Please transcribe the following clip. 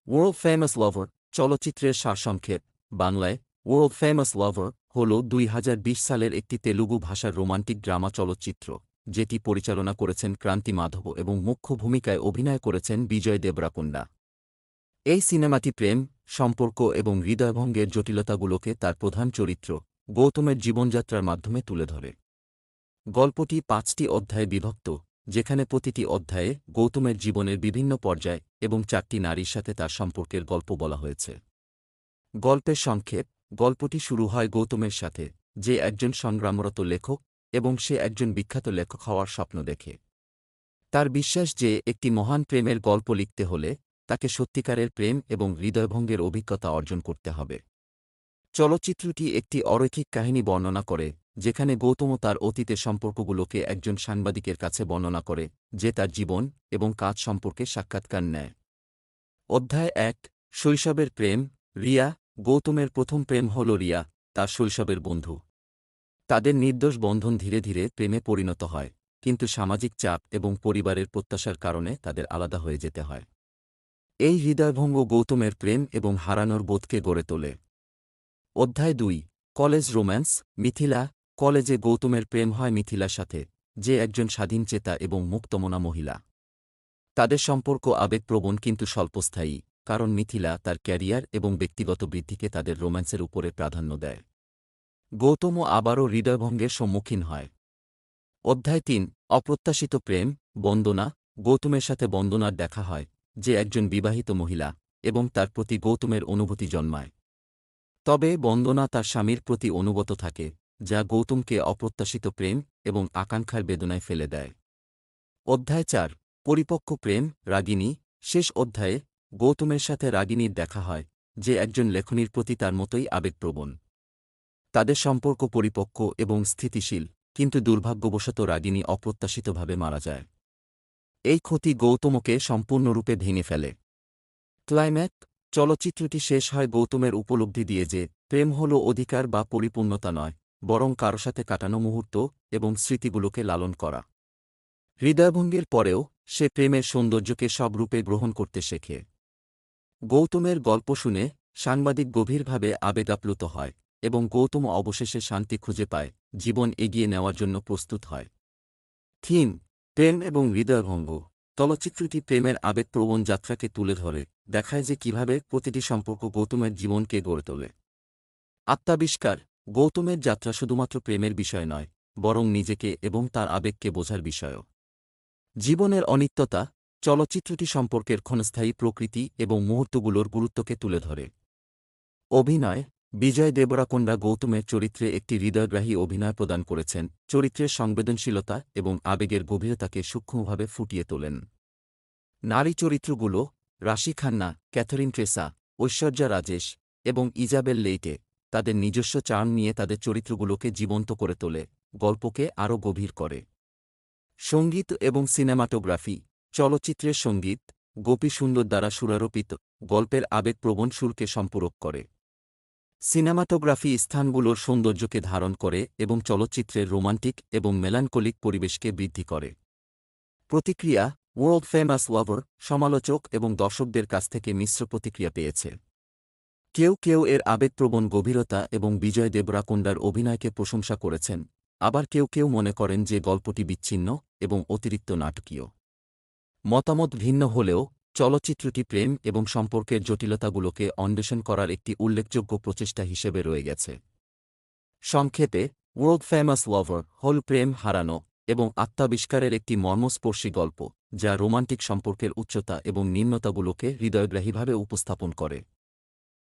World famous লাভার চলচ্চিত্রের সারসংক্ষেপ বাংলায় ওয়ার্ল্ড ফেমাস লাভার হল ২০২০ সালের একটি তেলুগু ভাষার রোমান্টিক ড্রামা চলচ্চিত্র যেটি পরিচালনা করেছেন ক্রান্তি মাধব এবং মুখ্য ভূমিকায় অভিনয় করেছেন বিজয় দেবরাকোন্ডা। এই সিনেমাটি প্রেম, সম্পর্ক এবং হৃদয়ভঙ্গের জটিলতাগুলোকে তার প্রধান চরিত্র গৌতমের জীবনযাত্রার মাধ্যমে তুলে ধরে। গল্পটি ৫টি অধ্যায়ে বিভক্ত, যেখানে প্রতিটি অধ্যায়ে গৌতমের জীবনের বিভিন্ন পর্যায় এবং ৪টি নারীর সাথে তার সম্পর্কের গল্প বলা হয়েছে। গল্পের সংক্ষেপ গল্পটি শুরু হয় গৌতমের সাথে, যে একজন সংগ্রামরত লেখক এবং সে একজন বিখ্যাত লেখক হওয়ার স্বপ্ন দেখে। তার বিশ্বাস যে একটি মহান প্রেমের গল্প লিখতে হলে তাকে সত্যিকারের প্রেম এবং হৃদয়ভঙ্গের অভিজ্ঞতা অর্জন করতে হবে। চলচ্চিত্রটি একটি অরৈখিক কাহিনী বর্ণনা করে, যেখানে গৌতম তার অতীতের সম্পর্কগুলোকে একজন সাংবাদিকের কাছে বর্ণনা করে যে তার জীবন এবং কাজ সম্পর্কে সাক্ষাৎকার নেয়। অধ্যায় ১ শৈশবের প্রেম। রিয়া। গৌতমের প্রথম প্রেম হল রিয়া, তার শৈশবের বন্ধু। তাদের নির্দোষ বন্ধন ধীরে ধীরে প্রেমে পরিণত হয়, কিন্তু সামাজিক চাপ এবং পরিবারের প্রত্যাশার কারণে তাদের আলাদা হয়ে যেতে হয়। এই হৃদয়ভঙ্গ গৌতমের প্রেম এবং হারানোর বোধকে গড়ে তোলে। অধ্যায় ২ কলেজ রোম্যান্স। মিথিলা। কলেজে গৌতমের প্রেম হয় মিথিলার সাথে, যে একজন স্বাধীনচেতা এবং মুক্তমনা মহিলা। তাদের সম্পর্ক আবেগপ্রবণ কিন্তু স্বল্পস্থায়ী, কারণ মিথিলা তার ক্যারিয়ার এবং ব্যক্তিগত বৃদ্ধিকে তাদের রোম্যান্সের উপরে প্রাধান্য দেয়। গৌতমও আবারও হৃদয়ভঙ্গের সম্মুখীন হয়। অধ্যায় ৩ অপ্রত্যাশিত প্রেম। বন্দনা। গৌতমের সাথে বন্দনার দেখা হয়, যে একজন বিবাহিত মহিলা, এবং তার প্রতি গৌতমের অনুভূতি জন্মায়। তবে বন্দনা তার স্বামীর প্রতি অনুগত থাকে, যা গৌতমকে অপ্রত্যাশিত প্রেম এবং আকাঙ্ক্ষার বেদনায় ফেলে দেয়। অধ্যায় ৪ পরিপক্ক প্রেম। রাগিনী। শেষ অধ্যায়ে গৌতমের সাথে রাগিনীর দেখা হয়, যে একজন লেখনীর প্রতি তার মতোই আবেগপ্রবণ। তাদের সম্পর্ক পরিপক্ক এবং স্থিতিশীল, কিন্তু দুর্ভাগ্যবশত রাগিনী অপ্রত্যাশিতভাবে মারা যায়। এই ক্ষতি গৌতমকে সম্পূর্ণরূপে ভেঙে ফেলে। ক্লাইম্যাক্স। চলচ্চিত্রটি শেষ হয় গৌতমের উপলব্ধি দিয়ে যে প্রেম হল অধিকার বা পরিপূর্ণতা নয়, বরং কারো সাথে কাটানো মুহূর্ত এবং স্মৃতিগুলোকে লালন করা। হৃদয়ভঙ্গের পরেও সে প্রেমের সৌন্দর্যকে সব রূপে গ্রহণ করতে শেখে। গৌতমের গল্প শুনে সাংবাদিক গভীরভাবে আবেগাপ্লুত হয়, এবং গৌতম অবশেষে শান্তি খুঁজে পায়, জীবন এগিয়ে নেওয়ার জন্য প্রস্তুত হয়। থিম প্রেম এবং হৃদয়ভঙ্গ। চলচ্চিত্রটি প্রেমের আবেগপ্রবণ যাত্রাকে তুলে ধরে, দেখায় যে কিভাবে প্রতিটি সম্পর্ক গৌতমের জীবনকে গড়ে তোলে। আত্মাবিষ্কার। গৌতমের যাত্রা শুধুমাত্র প্রেমের বিষয় নয়, বরং নিজেকে এবং তার আবেগকে বোঝার বিষয়ও। জীবনের অনিত্যতা। চলচ্চিত্রটি সম্পর্কের ক্ষণস্থায়ী প্রকৃতি এবং মুহূর্তগুলোর গুরুত্বকে তুলে ধরে। অভিনয়। বিজয় দেবরাকোন্ডা গৌতমের চরিত্রে একটি হৃদয়গ্রাহী অভিনয় প্রদান করেছেন, চরিত্রের সংবেদনশীলতা এবং আবেগের গভীরতাকে সূক্ষ্মভাবে ফুটিয়ে তোলেন। নারী চরিত্রগুলো রাশি খান্না, ক্যাথরিন ট্রেসা, ঐশ্বর্যা রাজেশ এবং ইজাবেল লেইটে তাদের নিজস্ব চার্ম নিয়ে তাদের চরিত্রগুলোকে জীবন্ত করে তোলে, গল্পকে আরও গভীর করে। সঙ্গীত এবং সিনেমাটোগ্রাফি। চলচ্চিত্রের সঙ্গীত গোপী সুন্দর দ্বারা সুরারোপিত, গল্পের আবেগপ্রবণ সুরকে সম্পূরক করে। সিনেমাটোগ্রাফি স্থানগুলোর সৌন্দর্যকে ধারণ করে এবং চলচ্চিত্রের রোমান্টিক এবং মেলানকোলিক পরিবেশকে বৃদ্ধি করে। প্রতিক্রিয়া। ওয়ার্ল্ড ফেমাস লাভার সমালোচক এবং দর্শকদের কাছ থেকে মিশ্র প্রতিক্রিয়া পেয়েছে। কেউ কেউ এর আবেগপ্রবণ গভীরতা এবং বিজয় দেবরাকোন্ডার অভিনয়কে প্রশংসা করেছেন, আবার কেউ কেউ মনে করেন যে গল্পটি বিচ্ছিন্ন এবং অতিরিক্ত নাটকীয়। মতামত ভিন্ন হলেও চলচ্চিত্রটি প্রেম এবং সম্পর্কের জটিলতাগুলোকে অন্বেষণ করার একটি উল্লেখযোগ্য প্রচেষ্টা হিসেবে রয়ে গেছে। সংক্ষেপে, ওয়ার্ল্ড ফেমাস লাভার হল প্রেম, হারানো এবং আত্মাবিষ্কারের একটি মর্মস্পর্শী গল্প, যা রোমান্টিক সম্পর্কের উচ্চতা এবং নিম্নতাগুলোকে হৃদয়গ্রাহীভাবে উপস্থাপন করে।